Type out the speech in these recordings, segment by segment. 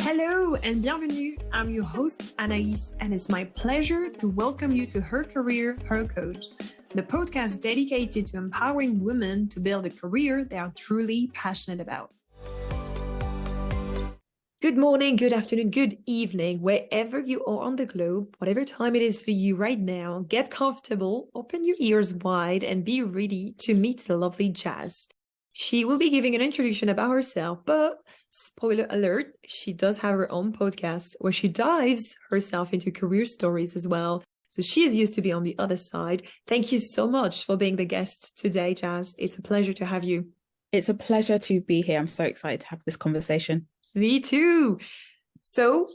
Hello and bienvenue. I'm your host Anaïs, and it's my pleasure to welcome you to Her Career, Her Coach, the podcast dedicated to empowering women to build a career they are truly passionate about. Good morning, good afternoon, good evening, wherever you are on the globe, whatever time it is for you right now, get comfortable, open your ears wide, and be ready to meet the lovely Jaz. She will be giving an introduction about herself, but spoiler alert, she does have her own podcast where she dives herself into career stories as well. So she is used to be on the other side. Thank you so much for being the guest today, Jaz. It's a pleasure to have you. It's a pleasure to be here. I'm so excited to have this conversation. Me too. So,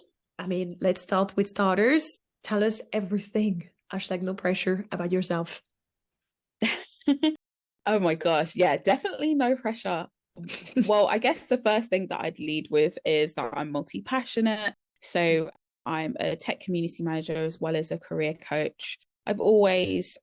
let's start with starters. Tell us everything, #no pressure, about yourself. Oh my gosh. Yeah, definitely no pressure. Well, I guess the first thing that I'd lead with is that I'm multi-passionate. So I'm a tech community manager as well as a career coach. I've always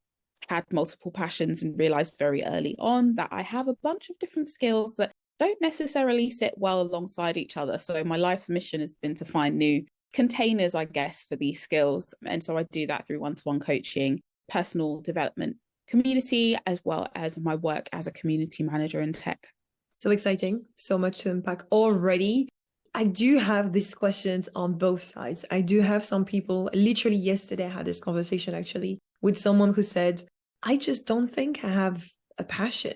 had multiple passions and realized very early on that I have a bunch of different skills that don't necessarily sit well alongside each other. So my life's mission has been to find new containers, I guess, for these skills. And so I do that through one-to-one coaching, personal development, community, as well as my work as a community manager in tech. So exciting. So much to unpack already. I do have these questions on both sides. I do have some people, literally yesterday I had this conversation actually with someone who said, I just don't think I have a passion,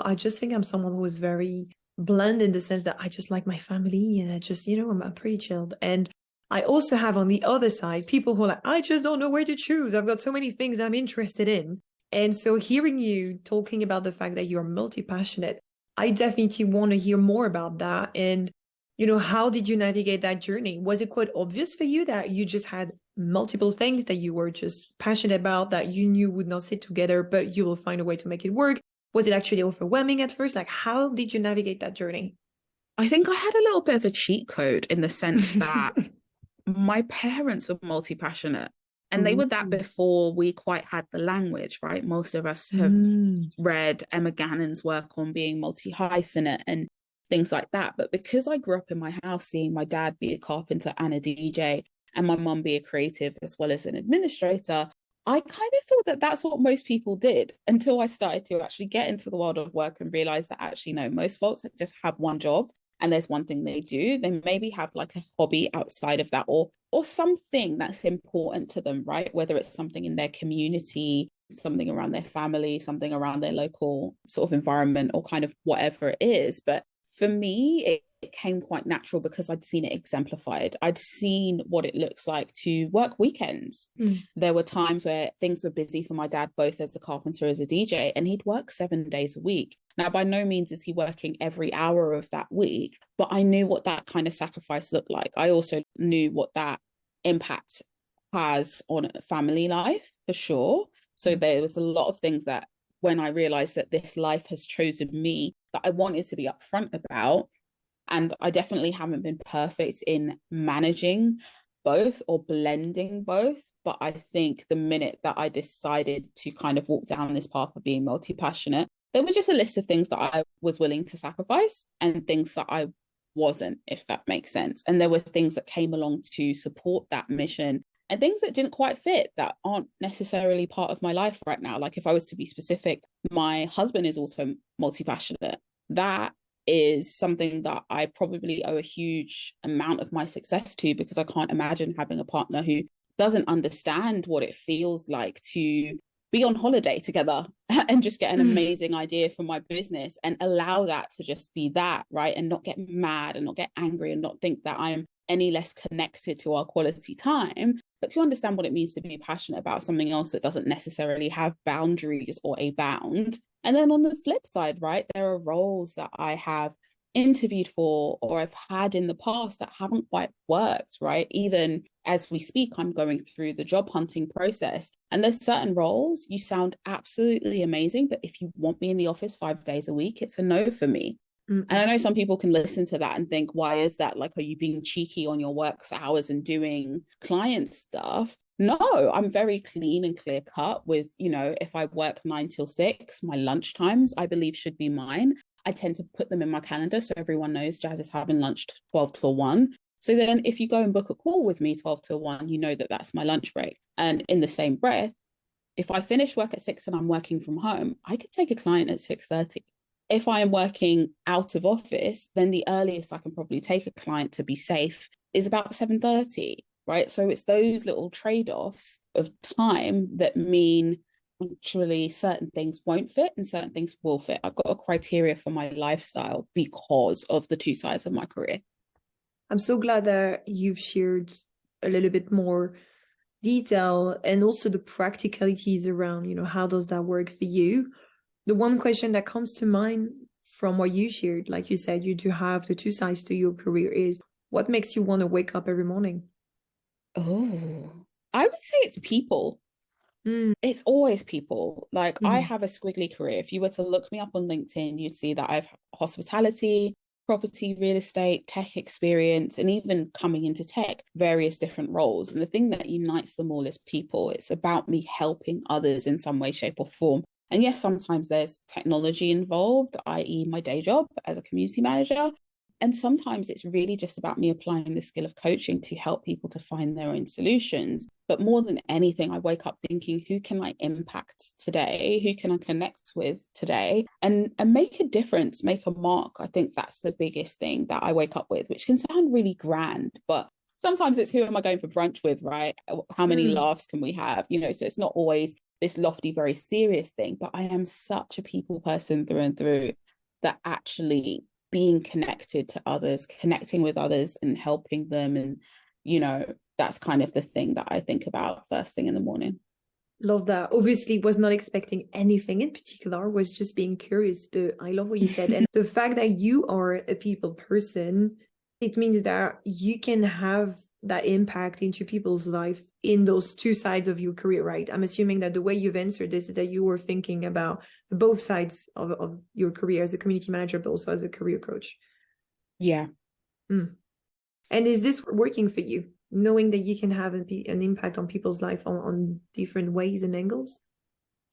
I just think I'm someone who is very bland in the sense that I just like my family and I just, I'm pretty chilled. And I also have on the other side, people who are like, I just don't know where to choose. I've got so many things I'm interested in. And so hearing you talking about the fact that you're multi-passionate, I definitely want to hear more about that. And, how did you navigate that journey? Was it quite obvious for you that you just had multiple things that you were just passionate about that you knew would not sit together, but you will find a way to make it work? Was it actually overwhelming at first? Like, how did you navigate that journey? I think I had a little bit of a cheat code in the sense that my parents were multi-passionate and they were that before we quite had the language, right? Most of us have read Emma Gannon's work on being multi-hyphenate and things like that. But because I grew up in my house seeing my dad be a carpenter and a DJ and my mum be a creative as well as an administrator, I kind of thought that that's what most people did until I started to actually get into the world of work and realize that actually, no, most folks just have one job and there's one thing they do. They maybe have like a hobby outside of that or something that's important to them, right? Whether it's something in their community, something around their family, something around their local sort of environment or kind of whatever it is. But for me, it came quite natural because I'd seen it exemplified. I'd seen what it looks like to work weekends. There were times where things were busy for my dad, both as a carpenter, as a DJ, and he'd work 7 days a week. Now, by no means is he working every hour of that week, but I knew what that kind of sacrifice looked like. I also knew what that impact has on family life, for sure. So there was a lot of things that when I realized that this life has chosen me, that I wanted to be upfront about. And I definitely haven't been perfect in managing both or blending both. But I think the minute that I decided to kind of walk down this path of being multi-passionate, there were just a list of things that I was willing to sacrifice and things that I wasn't, if that makes sense. And there were things that came along to support that mission and things that didn't quite fit that aren't necessarily part of my life right now. Like if I was to be specific, my husband is also multi-passionate. That is something that I probably owe a huge amount of my success to because I can't imagine having a partner who doesn't understand what it feels like to be on holiday together and just get an amazing idea for my business and allow that to just be that, right? And not get mad and not get angry and not think that I'm any less connected to our quality time, but to understand what it means to be passionate about something else that doesn't necessarily have boundaries or a bound. And then on the flip side, right, there are roles that I have interviewed for or I've had in the past that haven't quite worked, right? Even as we speak, I'm going through the job hunting process and there's certain roles you sound absolutely amazing, but if you want me in the office 5 days a week, it's a no for me. And I know some people can listen to that and think, why is that? Like, are you being cheeky on your work hours and doing client stuff? No, I'm very clean and clear cut with, if I work 9 till 6, my lunch times, I believe, should be mine. I tend to put them in my calendar so everyone knows Jaz is having lunch 12 till 1. So then if you go and book a call with me 12 to 1, you know that that's my lunch break. And in the same breath, if I finish work at 6 and I'm working from home, I could take a client at 6:30. If I am working out of office, then the earliest I can probably take a client to be safe is about 7:30, right? So it's those little trade-offs of time that mean actually certain things won't fit and certain things will fit. I've got a criteria for my lifestyle because of the two sides of my career. I'm so glad that you've shared a little bit more detail and also the practicalities around, how does that work for you? The one question that comes to mind from what you shared, like you said, you do have the two sides to your career, is what makes you want to wake up every morning? Oh, I would say it's people. It's always people. Like I have a squiggly career. If you were to look me up on LinkedIn, you'd see that I've hospitality, property, real estate, tech experience, and even coming into tech, various different roles. And the thing that unites them all is people. It's about me helping others in some way, shape, or form. And yes, sometimes there's technology involved, i.e., my day job as a community manager. And sometimes it's really just about me applying the skill of coaching to help people to find their own solutions. But more than anything, I wake up thinking, who can I impact today? Who can I connect with today? And make a difference, make a mark. I think that's the biggest thing that I wake up with, which can sound really grand, but sometimes it's who am I going for brunch with, right? How many laughs can we have? So it's not always this lofty, very serious thing, but I am such a people person through and through that actually being connected to others, connecting with others and helping them. And, that's kind of the thing that I think about first thing in the morning. Love that. Obviously, was not expecting anything in particular, was just being curious, but I love what you said. And the fact that you are a people person, it means that you can have that impact into people's life in those two sides of your career, right? I'm assuming that the way you've answered this is that you were thinking about both sides of your career as a community manager, but also as a career coach. Yeah. And is this working for you, knowing that you can have an impact on people's life on different ways and angles?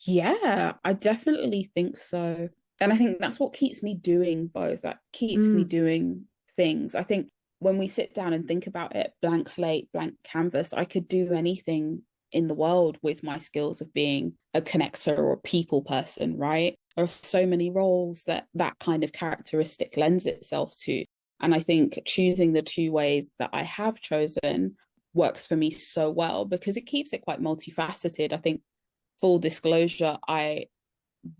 Yeah, I definitely think so. And I think that's what keeps me doing both. That keeps me doing things. I think when we sit down and think about it, blank slate, blank canvas, I could do anything in the world with my skills of being a connector or a people person, right? There are so many roles that kind of characteristic lends itself to. And I think choosing the two ways that I have chosen works for me so well because it keeps it quite multifaceted. I think, full disclosure, I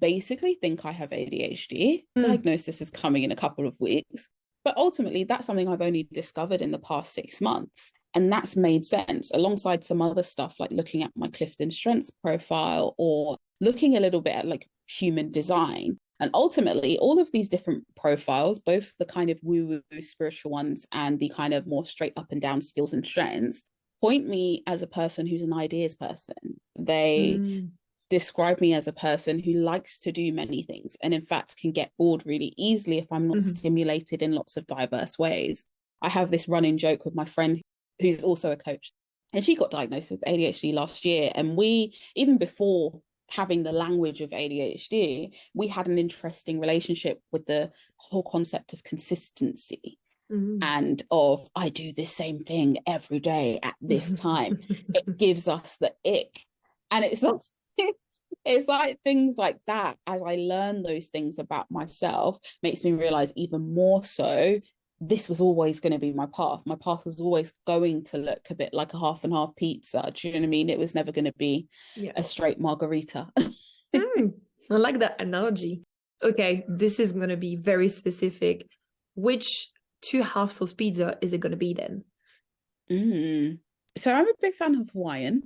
basically think I have ADHD. Diagnosis is coming in a couple of weeks. But ultimately, that's something I've only discovered in the past 6 months. And that's made sense alongside some other stuff, like looking at my Clifton Strengths profile or looking a little bit at like human design. And ultimately, all of these different profiles, both the kind of woo-woo spiritual ones and the kind of more straight up and down skills and strengths, point me as a person who's an ideas person. They describe me as a person who likes to do many things and in fact can get bored really easily if I'm not stimulated in lots of diverse ways. I have this running joke with my friend who's also a coach, and she got diagnosed with ADHD last year, and we, even before having the language of ADHD, we had an interesting relationship with the whole concept of consistency and of I do this same thing every day at this time. It gives us the ick. And it's like things like that, as I learn those things about myself, makes me realize even more so this was always going to be my path. My path was always going to look a bit like a half and half pizza. Do you know what I mean? It was never going to be a straight margarita. I like that analogy. Okay, this is going to be very specific. Which two halves of pizza is it going to be then? So I'm a big fan of Hawaiian.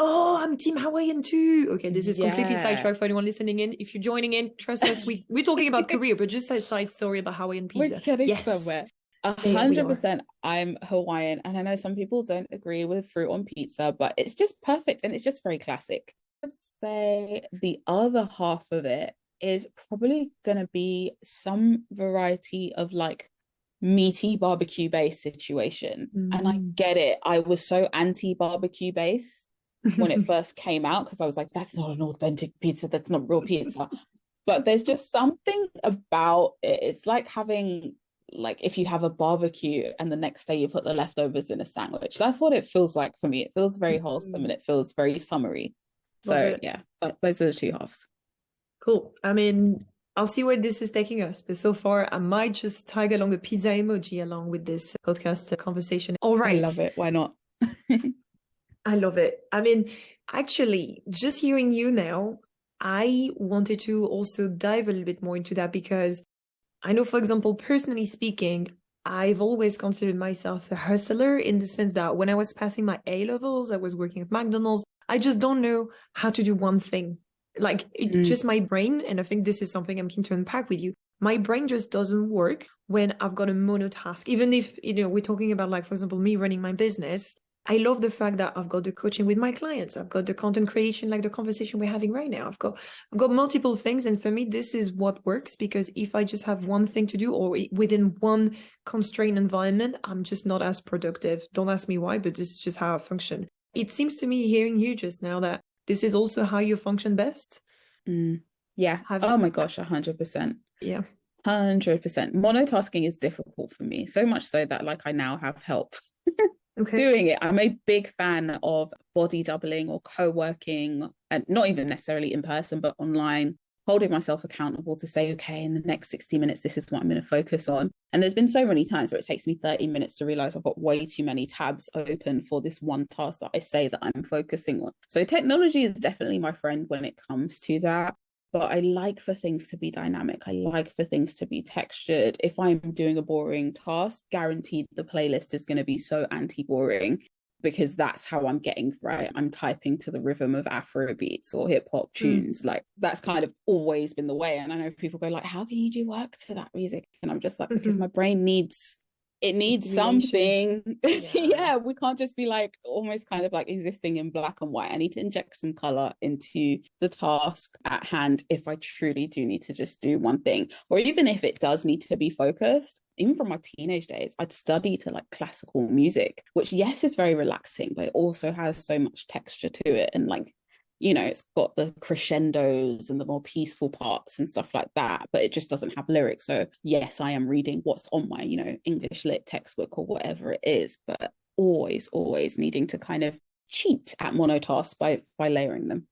Oh, I'm Team Hawaiian too. Okay, this is completely sidetracked for anyone listening in. If you're joining in, trust us, we're talking about career, but just a side story about Hawaiian pizza. We're getting somewhere. 100% I'm Hawaiian. And I know some people don't agree with fruit on pizza, but it's just perfect and it's just very classic. I'd say the other half of it is probably going to be some variety of like meaty barbecue base situation. And I get it. I was so anti barbecue base when it first came out because I was like, that's not an authentic pizza. That's not real pizza. But there's just something about it. It's like having like if you have a barbecue and the next day you put the leftovers in a sandwich. That's what it feels like for me. It feels very wholesome and it feels very summery. Love So it. yeah, those are the two halves. Cool. I mean, I'll see where this is taking us, but so far I might just tag along a pizza emoji along with this podcast conversation. All I right. love it. Why not? I love it. I mean, actually, just hearing you now, I wanted to also dive a little bit more into that because I know, for example, personally speaking, I've always considered myself a hustler in the sense that when I was passing my A levels, I was working at McDonald's. I just don't know how to do one thing. Like it's just my brain, and I think this is something I'm keen to unpack with you. My brain just doesn't work when I've got a monotask. Even if, we're talking about, like, for example, me running my business. I love the fact that I've got the coaching with my clients. I've got the content creation, like the conversation we're having right now. I've got multiple things. And for me, this is what works, because if I just have one thing to do or within one constrained environment, I'm just not as productive. Don't ask me why, but this is just how I function. It seems to me, hearing you just now, that this is also how you function best. Yeah. Oh my gosh, 100%. Yeah. 100%. Monotasking is difficult for me, so much so that like I now have help Okay. doing it. I'm a big fan of body doubling or co-working, and not even necessarily in person, but online, holding myself accountable to say, okay, in the next 60 minutes, this is what I'm going to focus on. And there's been so many times where it takes me 30 minutes to realize I've got way too many tabs open for this one task that I say that I'm focusing on. So technology is definitely my friend when it comes to that. But I like for things to be dynamic. I like for things to be textured. If I'm doing a boring task, guaranteed the playlist is going to be so anti-boring, because that's how I'm getting right. I'm typing to the rhythm of Afro beats or hip hop tunes. Like that's kind of always been the way. And I know people go like, how can you do work to that music? And I'm just like, because my brain needs something. Yeah, we can't just be like almost kind of like existing in black and white. I need to inject some color into the task at hand if I truly do need to just do one thing, or even if it does need to be focused. Even from my teenage days, I'd study to like classical music, which yes is very relaxing, but it also has so much texture to it. And like, it's got the crescendos and the more peaceful parts and stuff like that, but it just doesn't have lyrics. So yes, I am reading what's on my, English lit textbook or whatever it is, but always needing to kind of cheat at monotasks by layering them.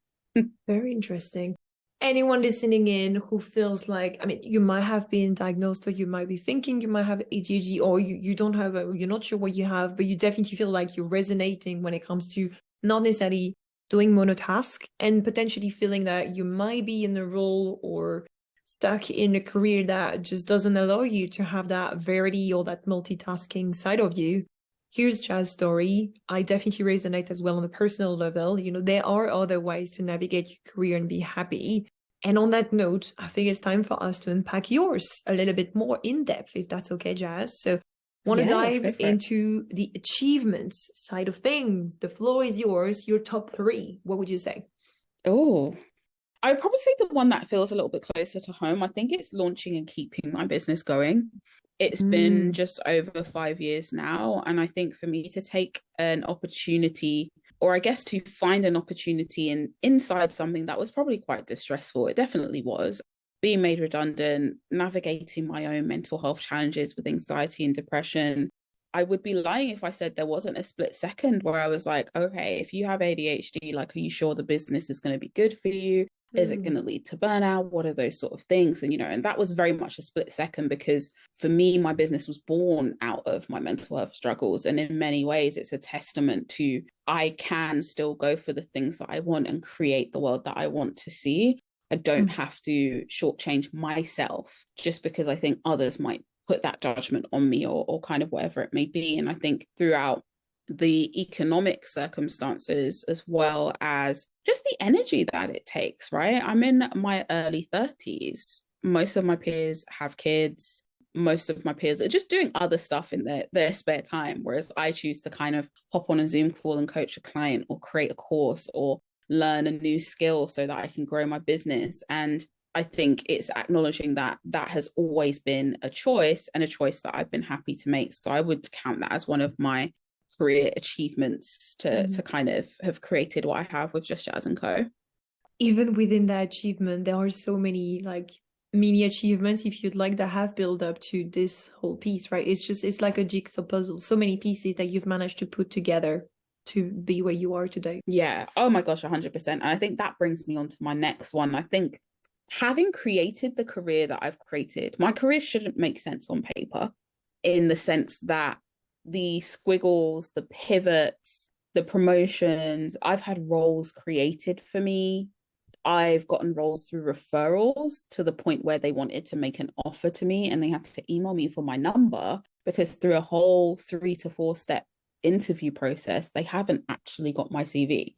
Very interesting. Anyone listening in who feels like, I mean, you might have been diagnosed, or you might be thinking you might have ADHD, or you don't have, you're not sure what you have, but you definitely feel like you're resonating when it comes to not necessarily doing monotask, and potentially feeling that you might be in a role or stuck in a career that just doesn't allow you to have that variety or that multitasking side of you. Here's Jaz's story. I definitely resonate as well on a personal level. There are other ways to navigate your career and be happy. And on that note, I think it's time for us to unpack yours a little bit more in depth, if that's okay, Jaz. So want to dive into the achievements side of things. The floor is yours. Your top 3. What would you say? Oh, I would probably say the one that feels a little bit closer to home. I think it's launching and keeping my business going. It's been just over 5 years now. And I think for me to take an opportunity, or I guess to find an opportunity inside something that was probably quite distressful, it definitely was, being made redundant, navigating my own mental health challenges with anxiety and depression. I would be lying if I said there wasn't a split second where I was like, okay, if you have ADHD, like, are you sure the business is going to be good for you? Is it going to lead to burnout? What are those sort of things? And, and that was very much a split second, because for me, my business was born out of my mental health struggles. And in many ways, it's a testament to I can still go for the things that I want and create the world that I want to see. I don't have to shortchange myself just because I think others might put that judgment on me or kind of whatever it may be. And I think throughout the economic circumstances, as well as just the energy that it takes, right? I'm in my early 30s. Most of my peers have kids. Most of my peers are just doing other stuff in their spare time, whereas I choose to kind of hop on a Zoom call and coach a client or create a course or learn a new skill so that I can grow my business. And I think it's acknowledging that has always been a choice, and a choice that I've been happy to make. So I would count that as one of my career achievements to kind of have created what I have with Just Jazz & Co. Even within that achievement, there are so many like mini achievements, if you'd like, that have built up to this whole piece, right? It's like a jigsaw puzzle, so many pieces that you've managed to put together to be where you are today. Yeah. Oh my gosh, 100%. And I think that brings me on to my next one. I think having created the career that I've created, my career shouldn't make sense on paper, in the sense that the squiggles, the pivots, the promotions, I've had roles created for me. I've gotten roles through referrals to the point where they wanted to make an offer to me and they had to email me for my number, because through a whole 3 to 4 step interview process, they haven't actually got my CV.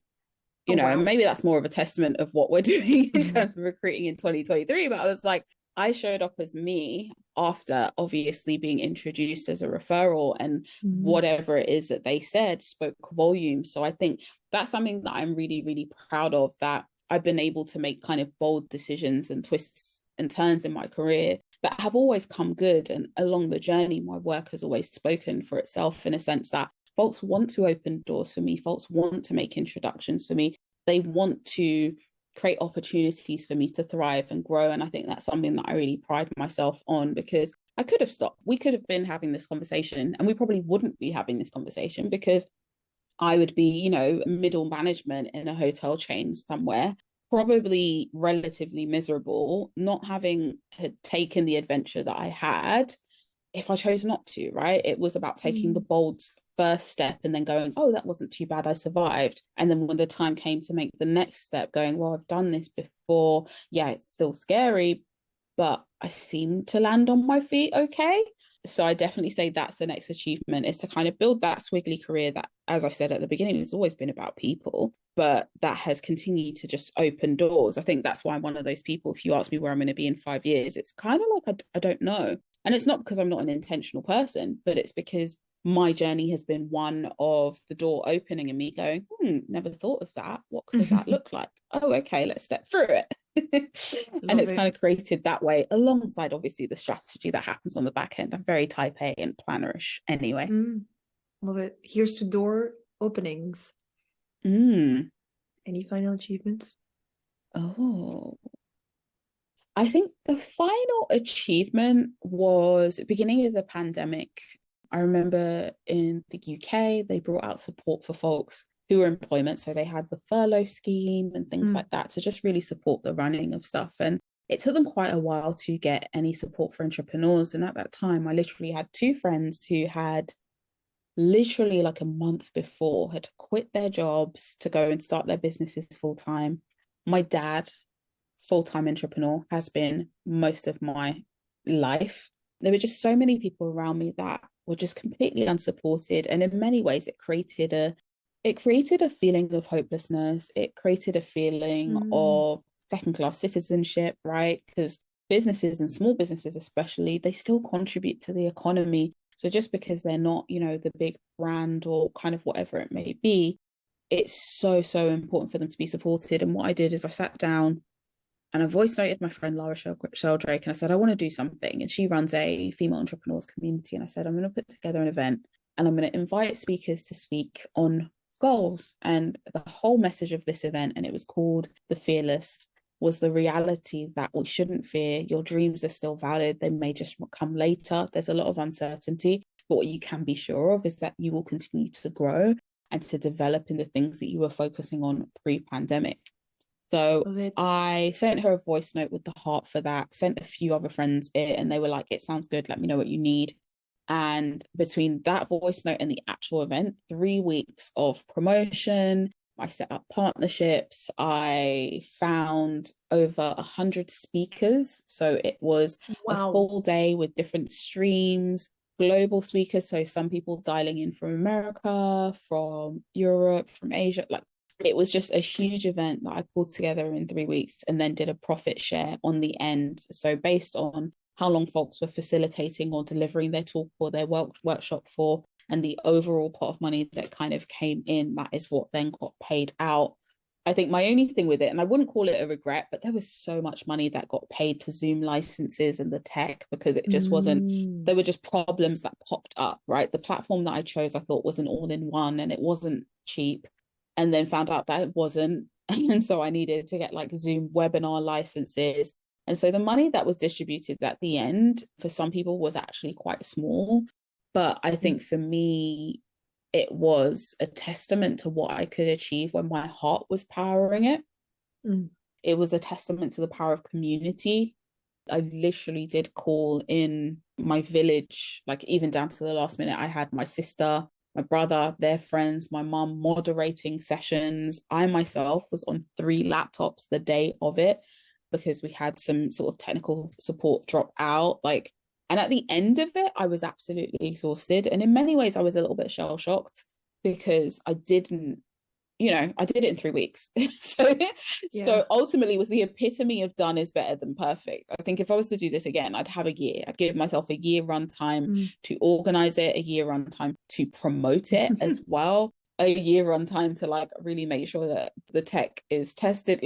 Oh, wow. And maybe that's more of a testament of what we're doing in terms of recruiting in 2023. But I was like, I showed up as me after obviously being introduced as a referral, and whatever it is that they said spoke volumes. So I think that's something that I'm really, really proud of, that I've been able to make kind of bold decisions and twists and turns in my career that have always come good. And along the journey, my work has always spoken for itself, in a sense that folks want to open doors for me. Folks want to make introductions for me. They want to create opportunities for me to thrive and grow. And I think that's something that I really pride myself on, because I could have stopped. We could have been having this conversation, and we probably wouldn't be having this conversation, because I would be, middle management in a hotel chain somewhere, probably relatively miserable, not having had taken the adventure that I had if I chose not to, right? It was about taking the bold first step and then going, oh, that wasn't too bad, I survived. And then when the time came to make the next step, going, well, I've done this before. Yeah, it's still scary, but I seem to land on my feet okay. So I definitely say that's the next achievement, is to kind of build that squiggly career that, as I said at the beginning, it's always been about people, but that has continued to just open doors. I think that's why I'm one of those people, if you ask me where I'm going to be in 5 years, it's kind of like I don't know. And it's not because I'm not an intentional person, but it's because my journey has been one of the door opening and me going, never thought of that. What could that look like? Oh, okay, let's step through it. And it's kind of created that way, alongside obviously the strategy that happens on the back end. I'm very type A and plannerish anyway. Love it. Here's to door openings. Any final achievements? Oh, I think the final achievement was beginning of the pandemic. I remember in the UK, they brought out support for folks who were in employment. So they had the furlough scheme and things like that to just really support the running of stuff. And it took them quite a while to get any support for entrepreneurs. And at that time, I literally had 2 friends who had literally like a month before had quit their jobs to go and start their businesses full time. My dad, full-time entrepreneur, has been most of my life. There were just so many people around me that were just completely unsupported, and in many ways it created a feeling of hopelessness. It created a feeling of second-class citizenship, right? Because businesses, and small businesses especially, they still contribute to the economy. So just because they're not, the big brand or kind of whatever it may be, it's so, so important for them to be supported. And what I did is I sat down and I voice noted my friend Lara Sheldrake, and I said, I want to do something. And she runs a female entrepreneurs community. And I said, I'm going to put together an event, and I'm going to invite speakers to speak on goals. And the whole message of this event, and it was called The Fearless, was the reality that we shouldn't fear. Your dreams are still valid. They may just come later. There's a lot of uncertainty, but what you can be sure of is that you will continue to grow and to develop in the things that you were focusing on pre-pandemic. So I sent her a voice note with the heart for that, sent a few other friends it, and they were like, it sounds good, let me know what you need. And between that voice note and the actual event, 3 weeks of promotion, I set up partnerships, I found over 100 speakers. So it was a full day with different streams, global speakers. So some people dialing in from America, from Europe, from Asia, like it was just a huge event that I pulled together in 3 weeks, and then did a profit share on the end. So based on how long folks were facilitating or delivering their talk or their workshop for, and the overall pot of money that kind of came in, that is what then got paid out. I think my only thing with it, and I wouldn't call it a regret, but there was so much money that got paid to Zoom licenses and the tech, because it just wasn't, there were just problems that popped up, right? The platform that I chose, I thought was an all-in-one, and it wasn't cheap. And then found out that it wasn't. And so I needed to get like Zoom webinar licenses. And so the money that was distributed at the end for some people was actually quite small. But I think for me, it was a testament to what I could achieve when my heart was powering it. It was a testament to the power of community. I literally did call in my village, like even down to the last minute. I had my sister, my brother, their friends, my mum moderating sessions. I myself was on 3 laptops the day of it because we had some sort of technical support drop out. And at the end of it, I was absolutely exhausted. And in many ways, I was a little bit shell shocked because I didn't, I did it in 3 weeks. So ultimately it was the epitome of done is better than perfect. I think if I was to do this again, I'd have a year. I'd give myself a year runtime to organize it, a year runtime to promote it as well, a year runtime to really make sure that the tech is tested.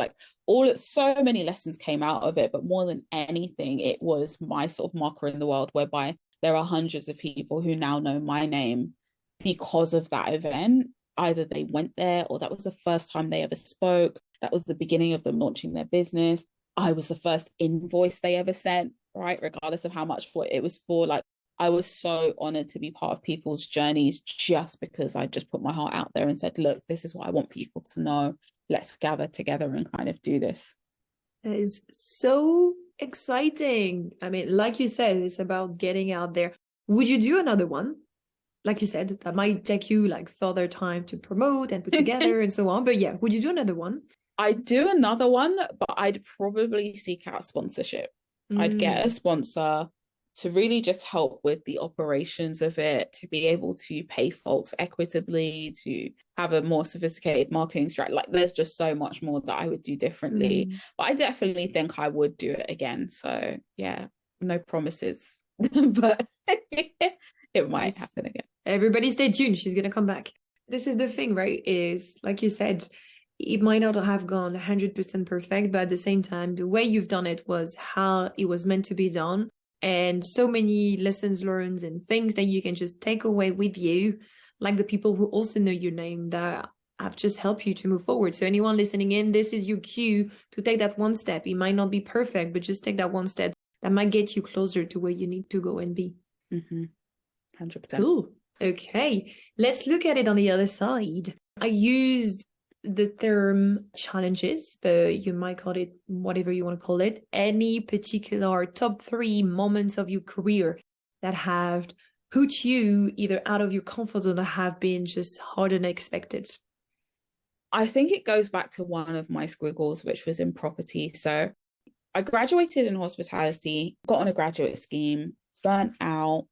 So many lessons came out of it, but more than anything, it was my sort of marker in the world whereby there are hundreds of people who now know my name because of that event. Either they went there or that was the first time they ever spoke. That was the beginning of them launching their business. I was the first invoice they ever sent, right? Regardless of how much for it was for. I was so honored to be part of people's journeys just because I just put my heart out there and said, look, this is what I want people to know. Let's gather together and kind of do this. That is so exciting. I mean, like you said, it's about getting out there. Would you do another one? Like you said, that might take you further time to promote and put together and so on. But yeah, would you do another one? I'd do another one, but I'd probably seek out sponsorship. I'd get a sponsor to really just help with the operations of it, to be able to pay folks equitably, to have a more sophisticated marketing strategy. there's just so much more that I would do differently. But I definitely think I would do it again. So yeah, no promises, but it might happen again. Everybody stay tuned. She's going to come back. This is the thing, right? Is like you said, it might not have gone 100% perfect, but at the same time, the way you've done it was how it was meant to be done. And so many lessons learned and things that you can just take away with you, like the people who also know your name that have just helped you to move forward. So anyone listening in, this is your cue to take that one step. It might not be perfect, but just take that one step that might get you closer to where you need to go and be. 100%. Cool. Okay, let's look at it on the other side. I used the term challenges, but you might call it whatever you want to call it. Any particular top 3 moments of your career that have put you either out of your comfort zone or have been just harder than expected? I think it goes back to one of my squiggles, which was in property. So I graduated in hospitality, got on a graduate scheme, burnt out,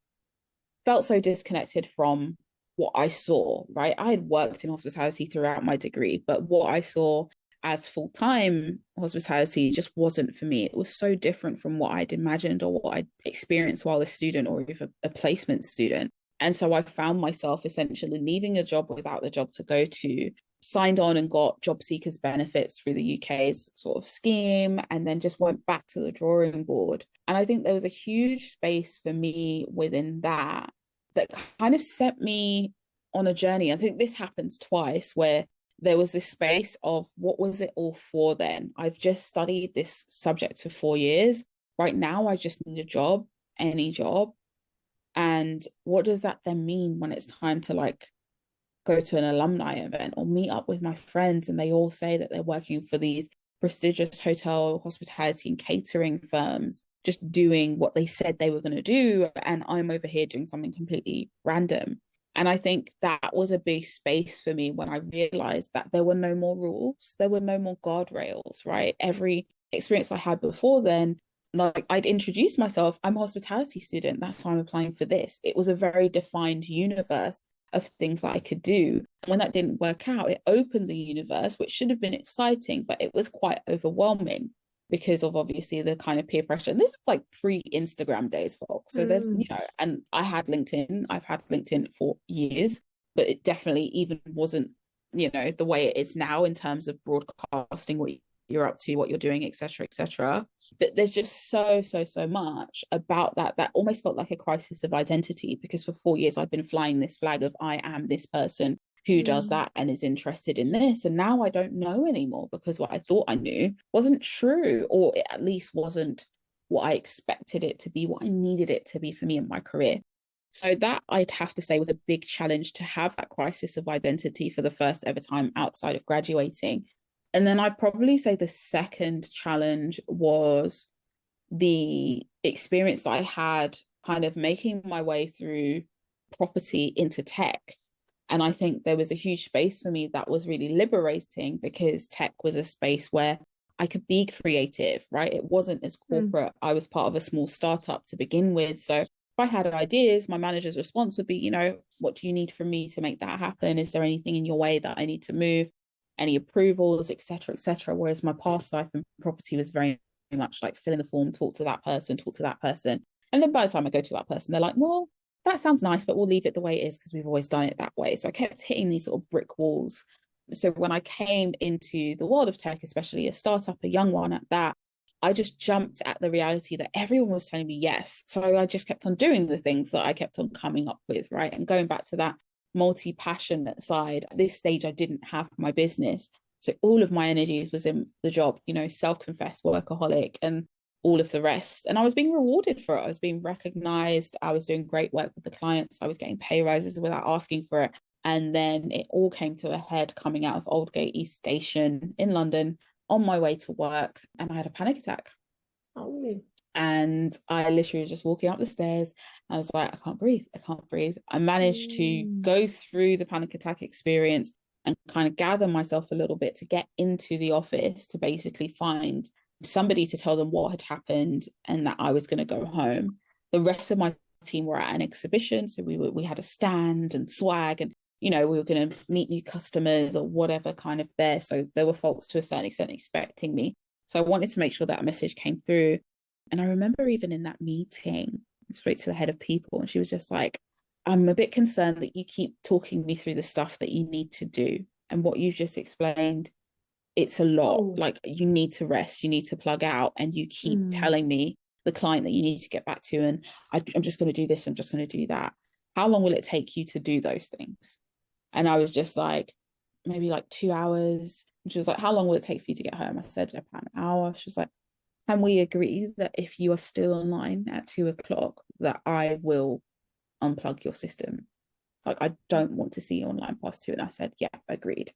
felt so disconnected from what I saw, right? I had worked in hospitality throughout my degree, but what I saw as full-time hospitality just wasn't for me. It was so different from what I'd imagined or what I'd experienced while a student or even a placement student. And so I found myself essentially leaving a job without the job to go to, signed on and got job seekers benefits through the UK's sort of scheme, and then just went back to the drawing board. And I think there was a huge space for me within that kind of set me on a journey. I think this happens twice, where there was this space of what was it all for then? I've just studied this subject for 4 years. Right now, I just need a job, any job. And what does that then mean when it's time to go to an alumni event or meet up with my friends and they all say that they're working for these prestigious hotel, hospitality and catering firms, just doing what they said they were going to do, and I'm over here doing something completely random. And I think that was a big space for me when I realized that there were no more rules, there were no more guardrails, right? Every experience I had before then, I'd introduced myself, I'm a hospitality student, that's why I'm applying for this. It was a very defined universe of things that I could do. And when that didn't work out, it opened the universe, which should have been exciting, but it was quite overwhelming because of obviously the kind of peer pressure. And this is pre-Instagram days, folks. So there's, and I've had LinkedIn for years, but it definitely even wasn't, the way it is now in terms of broadcasting what you're up to, what you're doing, etc., etc. But there's just so much about that almost felt like a crisis of identity, because for 4 years I've been flying this flag of I am this person who does that and is interested in this. And now I don't know anymore, because what I thought I knew wasn't true, or it at least wasn't what I expected it to be, what I needed it to be for me in my career. So that, I'd have to say, was a big challenge, to have that crisis of identity for the first ever time outside of graduating. And then I'd probably say the second challenge was the experience that I had kind of making my way through property into tech. And I think there was a huge space for me that was really liberating, because tech was a space where I could be creative, right? It wasn't as corporate. I was part of a small startup to begin with. So if I had ideas, my manager's response would be, you know, what do you need from me to make that happen? Is there anything in your way that I need to move? Any approvals, etc., etc. Whereas my past life in property was very much like fill in the form, talk to that person, talk to that person. And then by the time I go to that person, they're like, well, that sounds nice, but we'll leave it the way it is because we've always done it that way. So I kept hitting these sort of brick walls. So when I came into the world of tech, especially a startup, a young one at that, I just jumped at the reality that everyone was telling me yes. So I just kept on doing the things that I kept on coming up with, right? And going back to that multi-passionate side, at this stage, I didn't have my business. So all of my energies was in the job, you know, self-confessed workaholic and all of the rest. And I was being rewarded for it. I was being recognized. I was doing great work with the clients. I was getting pay rises without asking for it. And then it all came to a head coming out of Aldgate East Station in London on my way to work. And I had a panic attack. Oh. And I literally was just walking up the stairs. I was like, I can't breathe. I can't breathe. I managed to go through the panic attack experience and kind of gather myself a little bit to get into the office to basically find somebody to tell them what had happened and that I was going to go home. The rest of my team were at an exhibition. So we had a stand and swag, and, you know, we were going to meet new customers or whatever kind of there. So there were folks to a certain extent expecting me. So I wanted to make sure that message came through. And I remember even in that meeting, straight to the head of people, and she was just like, I'm a bit concerned that you keep talking me through the stuff that you need to do. And what you've just explained, it's a lot. Like, you need to rest, you need to plug out, and you keep telling me the client that you need to get back to, and I'm just going to do this, I'm just going to do that. How long will it take you to do those things? And I was just like, maybe like 2 hours. And she was like, how long will it take for you to get home? I said, about an hour. She was like, can we agree that if you are still online at 2 o'clock, that I will unplug your system? Like, I don't want to see you online past 2. And I said, yeah, agreed.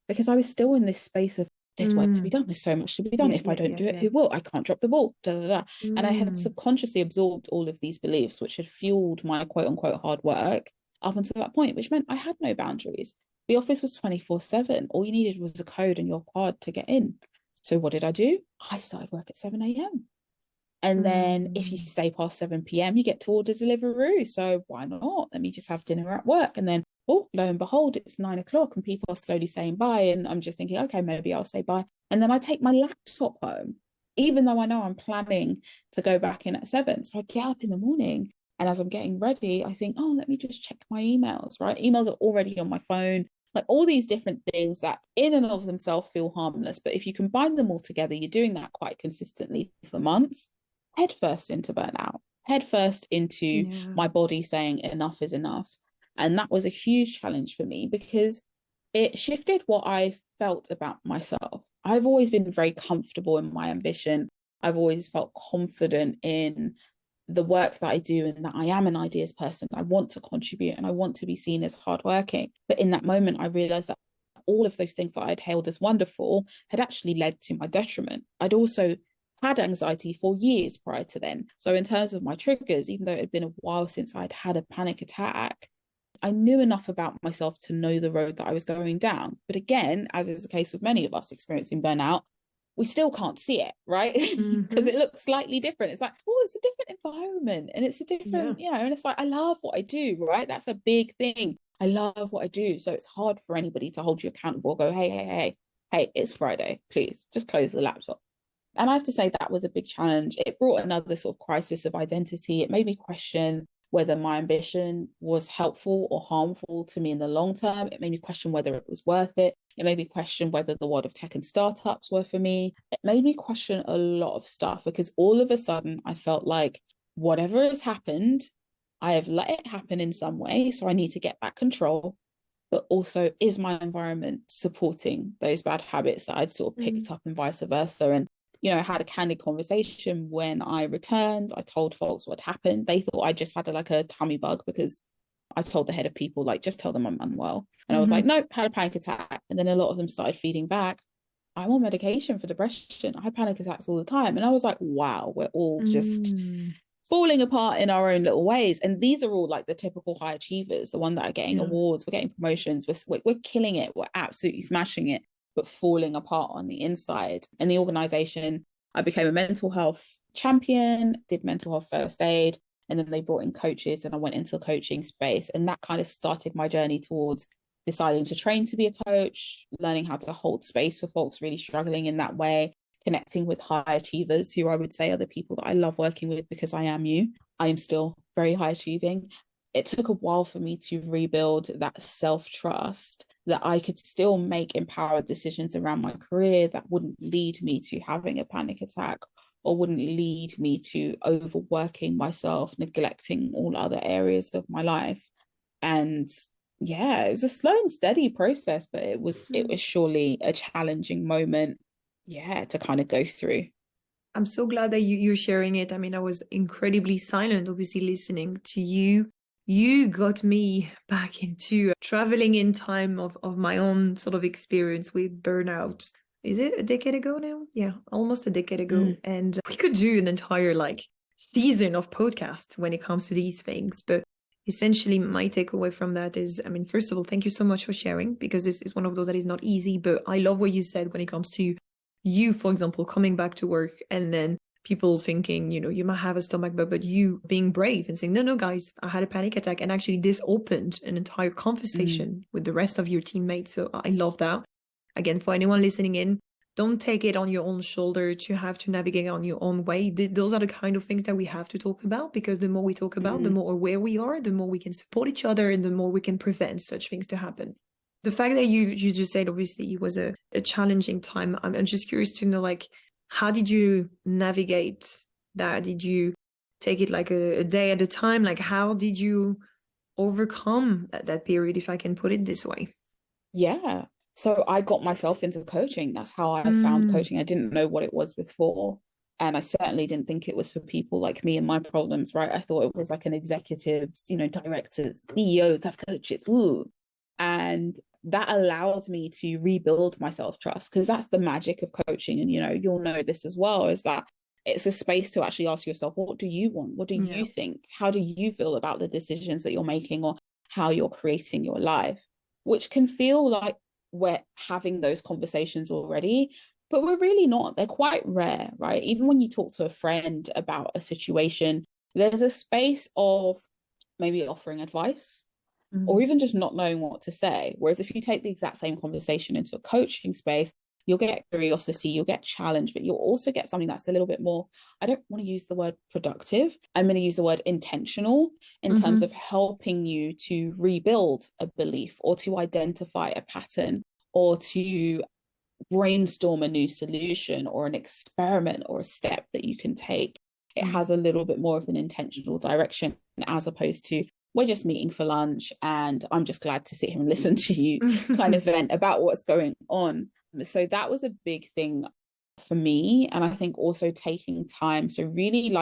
Because I was still in this space of, there's work to be done. There's so much to be done. If I don't do it, who will? I can't drop the ball. Da, da, da. And I had subconsciously absorbed all of these beliefs, which had fueled my quote unquote hard work up until that point, which meant I had no boundaries. The office was 24/7. All you needed was a code and your card to get in. So what did I do? I started work at 7 a.m. And then if you stay past 7 p.m., you get to order Deliveroo. So why not? Let me just have dinner at work. And then, oh, lo and behold, it's 9 o'clock and people are slowly saying bye. And I'm just thinking, okay, maybe I'll say bye. And then I take my laptop home, even though I know I'm planning to go back in at 7. So I get up in the morning, and as I'm getting ready, I think, oh, let me just check my emails, right? Emails are already on my phone. Like, all these different things that in and of themselves feel harmless. But if you combine them all together, you're doing that quite consistently for months. Head first into burnout, head first into my body saying enough is enough. And that was a huge challenge for me, because it shifted what I felt about myself. I've always been very comfortable in my ambition. I've always felt confident in the work that I do, and that I am an ideas person. I want to contribute and I want to be seen as hardworking. But in that moment, I realized that all of those things that I'd hailed as wonderful had actually led to my detriment. I'd also had anxiety for years prior to then. So in terms of my triggers, even though it had been a while since I'd had a panic attack, I knew enough about myself to know the road that I was going down. But again, as is the case with many of us experiencing burnout, we still can't see it, right? Because it looks slightly different. It's like, oh, it's a different environment, and it's a different, you know, and it's like, I love what I do, right? That's a big thing. I love what I do. So it's hard for anybody to hold you accountable or go, hey, it's Friday, please just close the laptop. And I have to say that was a big challenge. It brought another sort of crisis of identity. It made me question whether my ambition was helpful or harmful to me in the long term. It made me question whether it was worth it. It made me question whether the world of tech and startups were for me. It made me question a lot of stuff, because all of a sudden I felt like whatever has happened, I have let it happen in some way. So I need to get back control. but also is my environment supporting those bad habits that I'd sort of picked up and vice versa. And, I had a candid conversation when I returned. I told folks what happened. They thought I just had a tummy bug because I told the head of people, like, just tell them I'm unwell. And I was like, nope, had a panic attack. And then a lot of them started feeding back, I'm on medication for depression. I have panic attacks all the time. And I was like, wow, we're all just falling apart in our own little ways. And these are all like the typical high achievers, the one that are getting awards, we're getting promotions, we're killing it, we're absolutely smashing it, but falling apart on the inside. And the organization, I became a mental health champion, did mental health first aid, and then they brought in coaches and I went into the coaching space. And that kind of started my journey towards deciding to train to be a coach, learning how to hold space for folks really struggling in that way, connecting with high achievers who I would say are the people that I love working with, because I am still very high achieving. It took a while for me to rebuild that self-trust that I could still make empowered decisions around my career that wouldn't lead me to having a panic attack or wouldn't lead me to overworking myself, neglecting all other areas of my life. And yeah, it was a slow and steady process, but it was surely a challenging moment, to kind of go through. I'm so glad that you're sharing it. I mean, I was incredibly silent, obviously, listening to you. You got me back into traveling in time of my own sort of experience with burnout. Is it a decade ago now? Yeah, almost a decade ago. And we could do an entire season of podcast when it comes to these things. But essentially, my takeaway from that is, I mean, first of all, thank you so much for sharing, because this is one of those that is not easy. But I love what you said when it comes to you, for example, coming back to work and then people thinking, you might have a stomach bug, but you being brave and saying, no, guys, I had a panic attack. And actually this opened an entire conversation with the rest of your teammates. So I love that. Again, for anyone listening in, don't take it on your own shoulder to have to navigate on your own way. Those are the kind of things that we have to talk about, because the more we talk about, the more aware we are, the more we can support each other, and the more we can prevent such things to happen. The fact that you just said, obviously, it was a challenging time. I'm just curious to know, how did you navigate that? Did you take it a day at a time? How did you overcome that period, if I can put it this way? Yeah. So I got myself into coaching. That's how I found coaching. I didn't know what it was before. And I certainly didn't think it was for people like me and my problems, right? I thought it was like an executives, directors, CEOs have coaches. Ooh. And that allowed me to rebuild my self-trust, because that's the magic of coaching. And, you'll know this as well, is that it's a space to actually ask yourself, what do you want? What do you think? How do you feel about the decisions that you're making or how you're creating your life? Which can feel like we're having those conversations already, but we're really not. They're quite rare, right? Even when you talk to a friend about a situation, there's a space of maybe offering advice, or even just not knowing what to say. Whereas if you take the exact same conversation into a coaching space, you'll get curiosity, you'll get challenge, but you'll also get something that's a little bit more, I don't want to use the word productive, I'm going to use the word intentional, in terms of helping you to rebuild a belief or to identify a pattern or to brainstorm a new solution or an experiment or a step that you can take. It has a little bit more of an intentional direction, as opposed to, we're just meeting for lunch and I'm just glad to sit here and listen to you kind of vent about what's going on. So that was a big thing for me. And I think also taking time, so really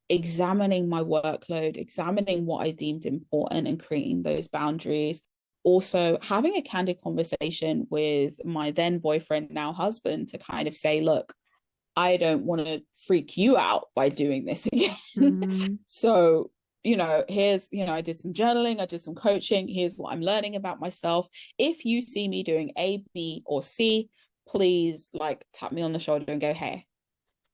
examining my workload, examining what I deemed important and creating those boundaries. Also having a candid conversation with my then boyfriend, now husband, to kind of say, look, I don't want to freak you out by doing this again. So, here's, I did some journaling, I did some coaching, here's what I'm learning about myself. If you see me doing A, B, or C, please tap me on the shoulder and go, hey,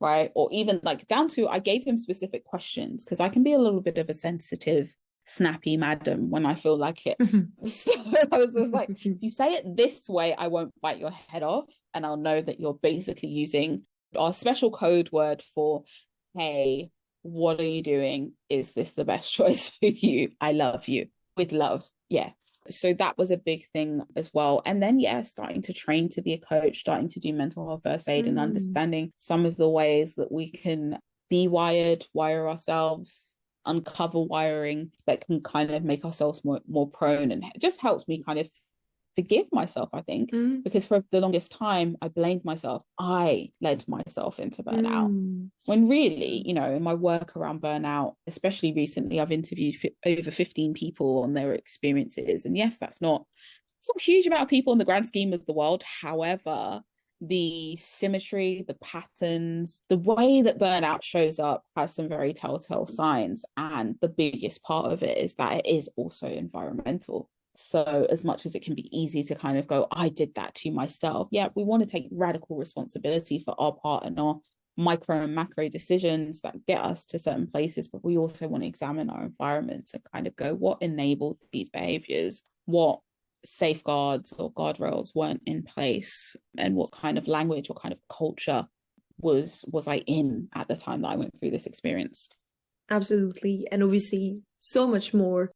right? Or even down to, I gave him specific questions, because I can be a little bit of a sensitive, snappy madam when I feel like it. So I was just like, if you say it this way, I won't bite your head off, and I'll know that you're basically using our special code word for, hey, what are you doing? Is this the best choice for you? I love you, with love. Yeah. So that was a big thing as well. And then, starting to train to be a coach, starting to do mental health first aid, and understanding some of the ways that we can be wired, wire ourselves, uncover wiring that can kind of make ourselves more prone, and it just helps me kind of forgive myself, I think, because for the longest time, I blamed myself. I led myself into burnout. When really, you know, in my work around burnout, especially recently, I've interviewed over 15 people on their experiences. And yes, it's not a huge amount of people in the grand scheme of the world. However, the symmetry, the patterns, the way that burnout shows up has some very telltale signs. And the biggest part of it is that it is also environmental. So as much as it can be easy to kind of go, I did that to myself. Yeah, we want to take radical responsibility for our part and our micro and macro decisions that get us to certain places, but we also want to examine our environments and kind of go, what enabled these behaviors? What safeguards or guardrails weren't in place, and what kind of language, what kind of culture was I in at the time that I went through this experience? Absolutely. And obviously so much more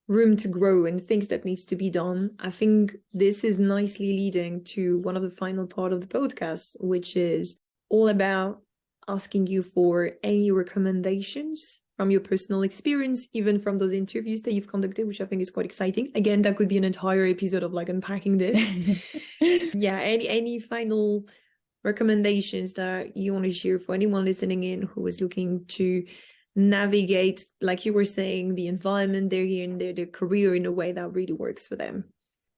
room to grow and things that needs to be done. I think this is nicely leading to one of the final part of the podcast, which is all about asking you for any recommendations from your personal experience, even from those interviews that you've conducted, which I think is quite exciting. Again, that could be an entire episode of like unpacking this. Yeah, any final recommendations that you want to share for anyone listening in who is looking to navigate, like you were saying, the environment they're in, their career in a way that really works for them?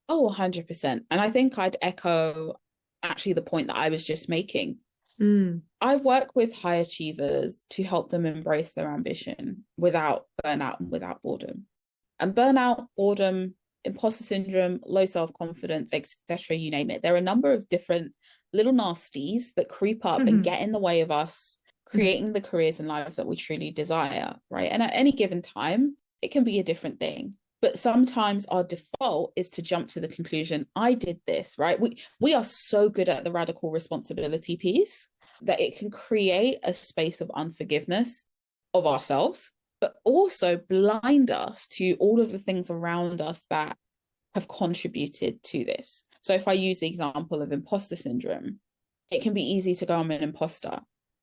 Oh, 100%. And I think I'd echo actually the point that I was just making. I work with high achievers to help them embrace their ambition without burnout and without boredom. And burnout, boredom, imposter syndrome, low self-confidence, etc., you name it. There are a number of different little nasties that creep up and get in the way of us creating the careers and lives that we truly desire, right? And at any given time, it can be a different thing. But sometimes our default is to jump to the conclusion, I did this, right? We are so good at the radical responsibility piece that it can create a space of unforgiveness of ourselves, but also blind us to all of the things around us that have contributed to this. So if I use the example of imposter syndrome, it can be easy to go, I'm an imposter,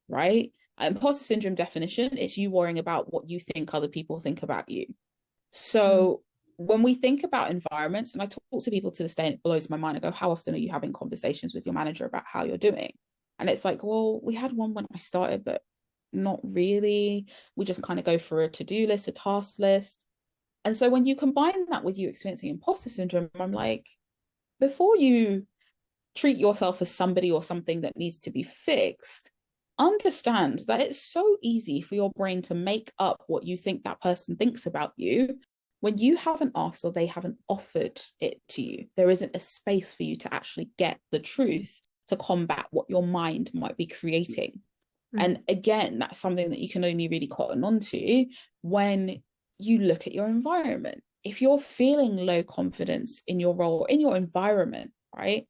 right? Imposter syndrome definition is you worrying about what you think other people think about you. So when we think about environments, and I talk to people to this day, and it blows my mind. I go, how often are you having conversations with your manager about how you're doing? And it's like, well, we had one when I started, but not really. We just kind of go for a to-do list, a task list. And so when you combine that with you experiencing imposter syndrome, I'm like, before you treat yourself as somebody or something that needs to be fixed, understand that it's so easy for your brain to make up what you think that person thinks about you when you haven't asked or they haven't offered it to you. There isn't a space for you to actually get the truth to combat what your mind might be creating. And again, that's something that you can only really cotton onto when you look at your environment. If you're feeling low confidence in your role, in your environment, right?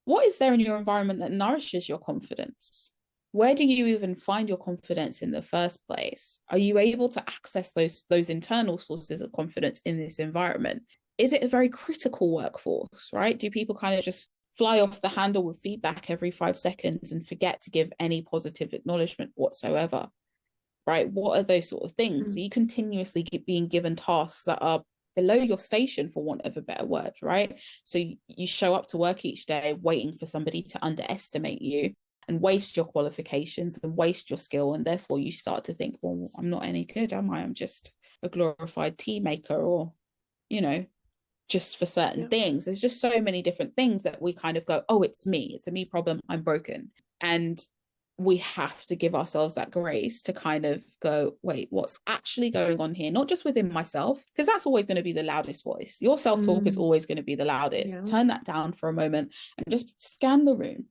What is there in your environment that nourishes your confidence? Where do you even find your confidence in the first place? Are you able to access those internal sources of confidence in this environment? Is it a very critical workforce, right? Do people kind of just fly off the handle with feedback every 5 seconds and forget to give any positive acknowledgement whatsoever, right? What are those sort of things? Are you continuously being given tasks that are below your station, for want of a better word, right? So you show up to work each day waiting for somebody to underestimate you and waste your qualifications and waste your skill, and therefore you start to think, well, I'm not any good, am I? I'm just a glorified tea maker, or, you know, just for certain things. There's just so many different things that we kind of go, oh, it's a me problem, I'm broken. And we have to give ourselves that grace to kind of go, wait, what's actually going on here? Not just within myself, because that's always going to be the loudest voice. Your self-talk is always going to be the loudest. Turn that down for a moment and just scan the room,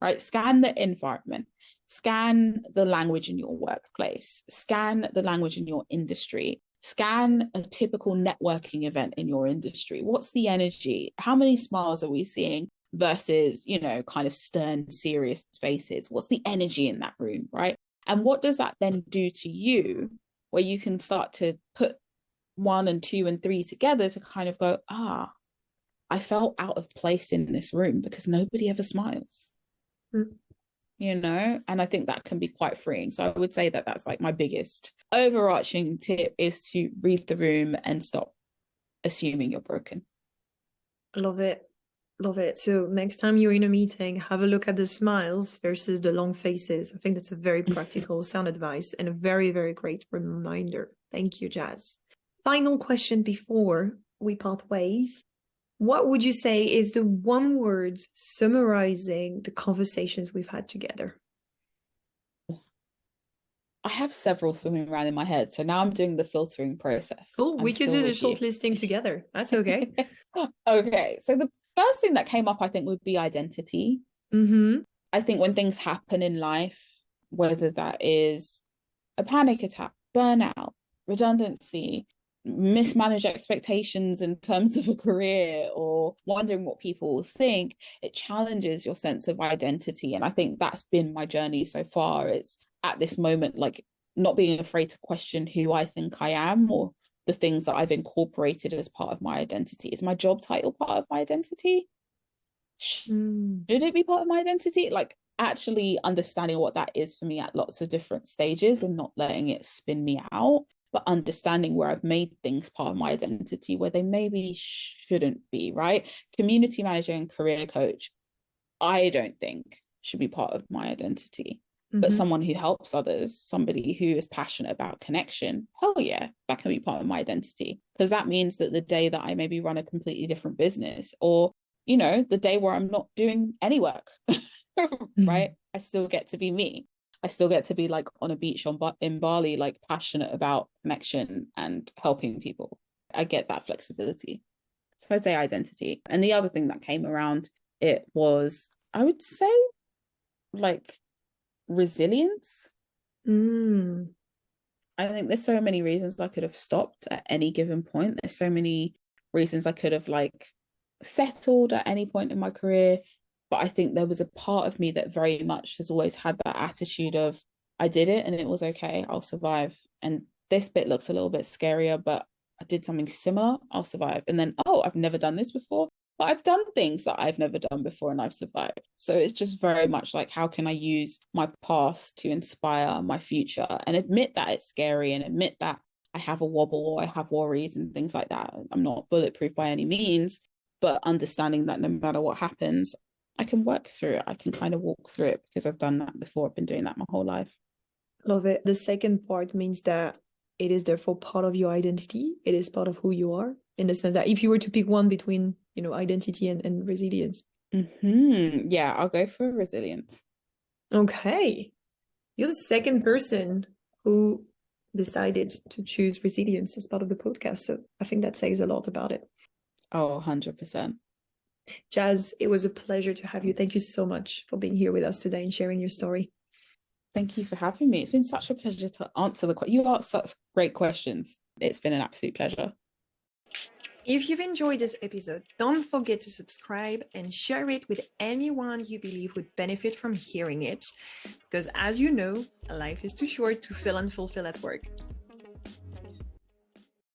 right? Scan the environment, scan the language in your workplace, scan the language in your industry, scan a typical networking event in your industry. What's the energy? How many smiles are we seeing versus, you know, kind of stern, serious faces? What's the energy in that room, right? And what does that then do to you, where you can start to put 1 and 2 and 3 together to kind of go, I felt out of place in this room because nobody ever smiles. You know, and I think that can be quite freeing. So I would say that that's like my biggest overarching tip, is to read the room and stop assuming you're broken. I love it. Love it. So next time you're in a meeting, have a look at the smiles versus the long faces. I think that's a very practical sound advice and a very, very great reminder. Thank you, Jaz. Final question before we part ways. What would you say is the one word summarizing the conversations we've had together? I have several swimming around in my head. So now I'm doing the filtering process. Oh, we could do the shortlisting together. That's okay. Okay. So the first thing that came up, I think, would be identity. Mm-hmm. I think when things happen in life, whether that is a panic attack, burnout, redundancy, mismanaged expectations in terms of a career, or wondering what people will think, it challenges your sense of identity. And I think that's been my journey so far. It's at this moment, like not being afraid to question who I think I am or the things that I've incorporated as part of my identity. Is my job title part of my identity? Should it be part of my identity? Like actually understanding what that is for me at lots of different stages and not letting it spin me out, but understanding where I've made things part of my identity where they maybe shouldn't be, right? Community manager and career coach, I don't think should be part of my identity. But someone who helps others, somebody who is passionate about connection, hell yeah, that can be part of my identity. Because that means that the day that I maybe run a completely different business, or, you know, the day where I'm not doing any work, right? I still get to be me. I still get to be like on a beach in Bali, like passionate about connection and helping people. I get that flexibility. So I'd say identity. And the other thing that came around it was, I would say, like, resilience. I think there's so many reasons I could have stopped at any given point. There's so many reasons I could have like settled at any point in my career. But I think there was a part of me that very much has always had that attitude of, I did it and it was okay, I'll survive. And this bit looks a little bit scarier, but I did something similar, I'll survive. And then, oh, I've never done this before. But I've done things that I've never done before and I've survived. So it's just very much like, how can I use my past to inspire my future and admit that it's scary and admit that I have a wobble or I have worries and things like that. I'm not bulletproof by any means, but understanding that no matter what happens, I can work through it. I can kind of walk through it because I've done that before. I've been doing that my whole life. Love it. The second part means that it is therefore part of your identity. It is part of who you are, in the sense that if you were to pick one between, you know, identity and resilience. Yeah, I'll go for resilience. Okay. You're the second person who decided to choose resilience as part of the podcast. So I think that says a lot about it. Oh, 100%. Jaz, it was a pleasure to have you. Thank you so much for being here with us today and sharing your story. Thank you for having me. It's been such a pleasure to answer the questions. You asked such great questions. It's been an absolute pleasure. If you've enjoyed this episode, don't forget to subscribe and share it with anyone you believe would benefit from hearing it. Because as you know, life is too short to feel unfulfilled at work.